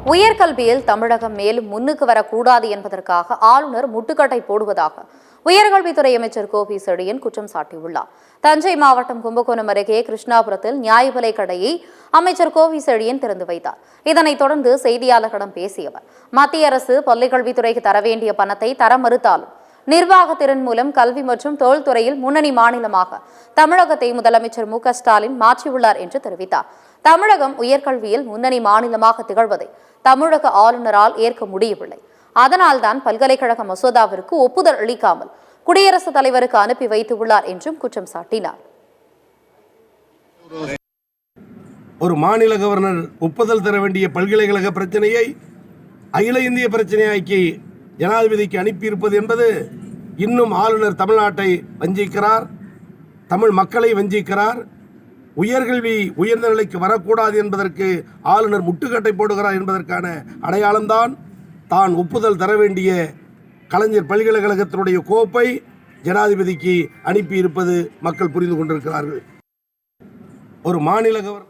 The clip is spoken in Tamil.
உயர்கல்வியில் தமிழகம் மேலும் முன்னுக்கு வரக்கூடாது என்பதற்காக ஆளுநர் முட்டுக்கட்டை போடுவதாக உயர்கல்வித்துறை அமைச்சர் கோபி செழியன் குற்றம் சாட்டியுள்ளார். தஞ்சை மாவட்டம் கும்பகோணம் அருகே கிருஷ்ணாபுரத்தில் நியாய விலைக் கடையை அமைச்சர் கோபி செழியன் திறந்து வைத்தார். இதனைத் தொடர்ந்து செய்தியாளர்களிடம் பேசிய அவர், மத்திய அரசு பள்ளிக்கல்வித்துறைக்கு தர வேண்டிய பணத்தை தர மறுத்தாலும் நிர்வாகத்திறன் மூலம் கல்வி மற்றும் தொழில்துறையில் முன்னணி மாநிலமாக தமிழகத்தை முதலமைச்சர் மு.க.ஸ்டாலின் மாற்றியுள்ளார் என்று தெரிவித்தார். தமிழகம் உயர்கல்வியில் முன்னணி மாநிலமாக திகழ்வதை தமிழக ஆளுநரால் ஏற்க முடியவில்லை. அதனால்தான் பல்கலைக்கழக மசோதாவிற்கு ஒப்புதல் அளிக்காமல் குடியரசுத் தலைவருக்கு அனுப்பி வைத்துள்ளார் என்றும் குற்றம் சாட்டினார். ஒரு மாநில கவர்னர் ஒப்புதல் தர வேண்டிய பல்கலைக்கழக பிரச்சனையை அகில இந்திய பிரச்சனையாக்கி ஜனாதிபதிக்கு அனுப்பியிருப்பது என்பது இன்னும் ஆளுநர் தமிழ்நாட்டை வஞ்சிக்கிறார், தமிழ் மக்களை வஞ்சிக்கிறார். உயர்கல்வி உயர்ந்த நிலைக்கு வரக்கூடாது என்பதற்கு ஆளுநர் முட்டுக்கட்டை போடுகிறார் என்பதற்கான அடையாளம்தான் தான் ஒப்புதல் தர வேண்டிய கலைஞர் பல்கலைக்கழகத்தினுடைய கோப்பை ஜனாதிபதிக்கு அனுப்பியிருப்பது மக்கள் புரிந்து கொண்டிருக்கிறார்கள். ஒரு மாநில கவர்னர்